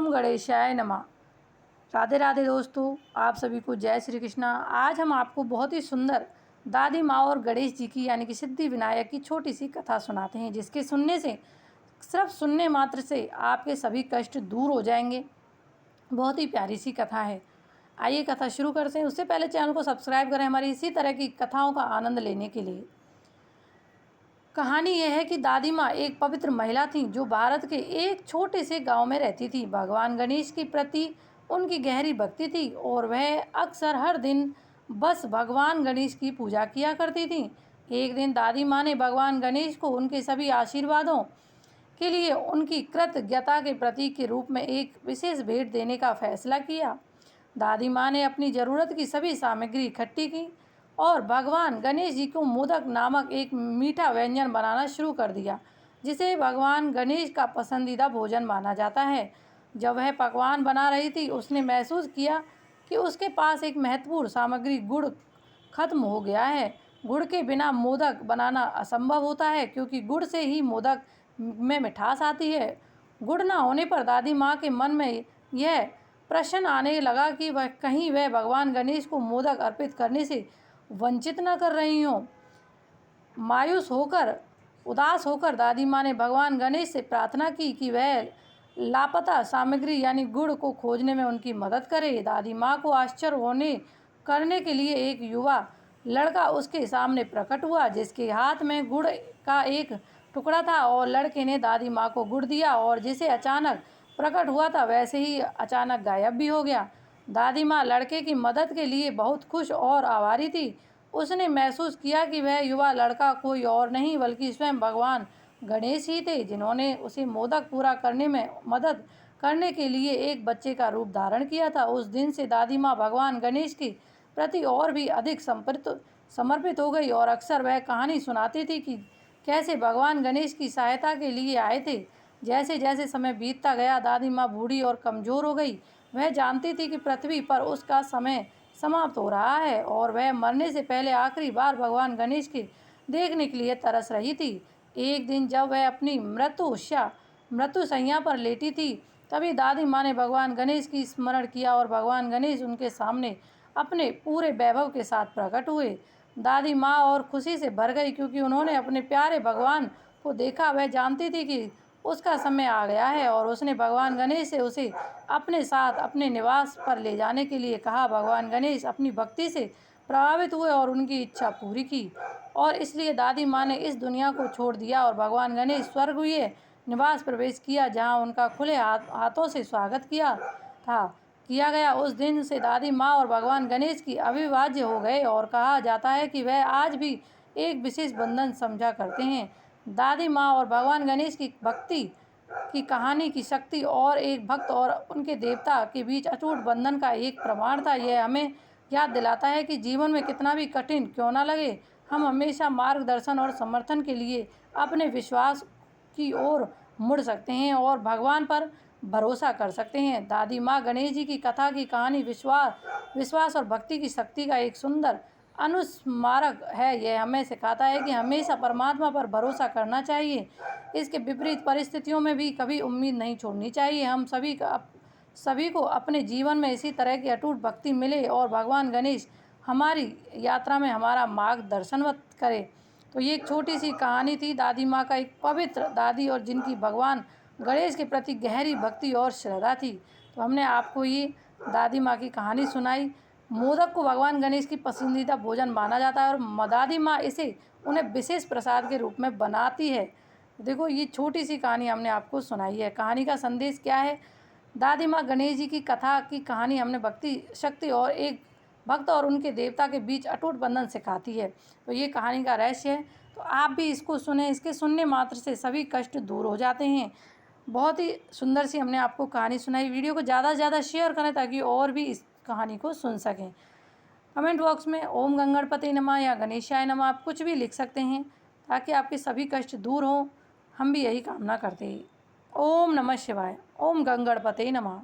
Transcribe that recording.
ओम गणेशाय नमः। राधे राधे दोस्तों, आप सभी को जय श्री कृष्णा। आज हम आपको बहुत ही सुंदर दादी माँ और गणेश जी की यानी कि सिद्धि विनायक की छोटी सी कथा सुनाते हैं, जिसके सुनने से सिर्फ सुनने मात्र से आपके सभी कष्ट दूर हो जाएंगे। बहुत ही प्यारी सी कथा है। आइए कथा शुरू करते हैं। उससे पहले चैनल को सब्सक्राइब करें हमारी इसी तरह की कथाओं का आनंद लेने के लिए। कहानी यह है कि दादी माँ एक पवित्र महिला थीं जो भारत के एक छोटे से गांव में रहती थी। भगवान गणेश के प्रति उनकी गहरी भक्ति थी और वह अक्सर हर दिन बस भगवान गणेश की पूजा किया करती थी। एक दिन दादी माँ ने भगवान गणेश को उनके सभी आशीर्वादों के लिए उनकी कृतज्ञता के प्रतीक के रूप में एक विशेष भेंट देने का फैसला किया। दादी माँ ने अपनी ज़रूरत की सभी सामग्री इकट्ठी की और भगवान गणेश जी को मोदक नामक एक मीठा व्यंजन बनाना शुरू कर दिया, जिसे भगवान गणेश का पसंदीदा भोजन माना जाता है। जब वह पकवान बना रही थी, उसने महसूस किया कि उसके पास एक महत्वपूर्ण सामग्री गुड़ खत्म हो गया है। गुड़ के बिना मोदक बनाना असंभव होता है, क्योंकि गुड़ से ही मोदक में मिठास आती है। गुड़ न होने पर दादी माँ के मन में यह प्रश्न आने लगा कि वह भगवान गणेश को मोदक अर्पित करने से वंचित न कर रही हों। उदास होकर दादी माँ ने भगवान गणेश से प्रार्थना की कि वह लापता सामग्री यानी गुड़ को खोजने में उनकी मदद करे। दादी माँ को आश्चर्य करने के लिए एक युवा लड़का उसके सामने प्रकट हुआ, जिसके हाथ में गुड़ का एक टुकड़ा था, और लड़के ने दादी माँ को गुड़ दिया और जिसे अचानक प्रकट हुआ था वैसे ही अचानक गायब भी हो गया। दादी माँ लड़के की मदद के लिए बहुत खुश और आभारी थी। उसने महसूस किया कि वह युवा लड़का कोई और नहीं बल्कि स्वयं भगवान गणेश ही थे, जिन्होंने उसे मोदक पूरा करने में मदद करने के लिए एक बच्चे का रूप धारण किया था। उस दिन से दादी माँ भगवान गणेश के प्रति और भी अधिक समर्पित हो गई और अक्सर वह कहानी सुनाती थी कि कैसे भगवान गणेश की सहायता के लिए आए थे। जैसे जैसे समय बीतता गया, दादी माँ बूढ़ी और कमज़ोर हो गई। वह जानती थी कि पृथ्वी पर उसका समय समाप्त हो रहा है और वह मरने से पहले आखिरी बार भगवान गणेश के देखने के लिए तरस रही थी। एक दिन जब वह अपनी मृत्युशैया पर लेटी थी, तभी दादी माँ ने भगवान गणेश की स्मरण किया और भगवान गणेश उनके सामने अपने पूरे वैभव के साथ प्रकट हुए। दादी माँ और खुशी से भर गई, क्योंकि उन्होंने अपने प्यारे भगवान को देखा। वह जानती थी कि उसका समय आ गया है और उसने भगवान गणेश से उसे अपने साथ अपने निवास पर ले जाने के लिए कहा। भगवान गणेश अपनी भक्ति से प्रभावित हुए और उनकी इच्छा पूरी की, और इसलिए दादी माँ ने इस दुनिया को छोड़ दिया और भगवान गणेश स्वर्गीय निवास प्रवेश किया, जहाँ उनका खुले हाथों से स्वागत किया गया। उस दिन से दादी माँ और भगवान गणेश की अविभाज्य हो गए और कहा जाता है कि वह आज भी एक विशेष बंधन समझा करते हैं। दादी माँ और भगवान गणेश की भक्ति की कहानी की शक्ति और एक भक्त और उनके देवता के बीच अटूट बंधन का एक प्रमाण था। यह हमें याद दिलाता है कि जीवन में कितना भी कठिन क्यों न लगे, हम हमेशा मार्गदर्शन और समर्थन के लिए अपने विश्वास की ओर मुड़ सकते हैं और भगवान पर भरोसा कर सकते हैं। दादी माँ गणेश जी की कथा की कहानी विश्वास और भक्ति की शक्ति का एक सुंदर अनुस्मारक है। यह हमें सिखाता है कि हमेशा परमात्मा पर भरोसा करना चाहिए। इसके विपरीत परिस्थितियों में भी कभी उम्मीद नहीं छोड़नी चाहिए। हम सभी को अपने जीवन में इसी तरह की अटूट भक्ति मिले और भगवान गणेश हमारी यात्रा में हमारा मार्गदर्शन करे। तो ये एक छोटी सी कहानी थी दादी माँ का, एक पवित्र दादी और जिनकी भगवान गणेश के प्रति गहरी भक्ति और श्रद्धा थी। तो हमने आपको ये दादी माँ की कहानी सुनाई। मोदक को भगवान गणेश की पसंदीदा भोजन माना जाता है और दादी माँ इसे उन्हें विशेष प्रसाद के रूप में बनाती है। देखो, ये छोटी सी कहानी हमने आपको सुनाई है। कहानी का संदेश क्या है? दादी माँ गणेश जी की कथा की कहानी हमने भक्ति शक्ति और एक भक्त और उनके देवता के बीच अटूट बंधन सिखाती है। तो ये कहानी का रहस्य है। तो आप भी इसको सुने, इसके सुनने मात्र से सभी कष्ट दूर हो जाते हैं। बहुत ही सुंदर सी हमने आपको कहानी सुनाई। वीडियो को ज़्यादा से ज़्यादा शेयर करें ताकि और भी इस कहानी को सुन सकें। कमेंट बॉक्स में ओम गंगणपते नमः या गणेशाय नमः आप कुछ भी लिख सकते हैं, ताकि आपके सभी कष्ट दूर हों। हम भी यही कामना करते हैं। ओम नमः शिवाय। ओम गंगणपते नमः।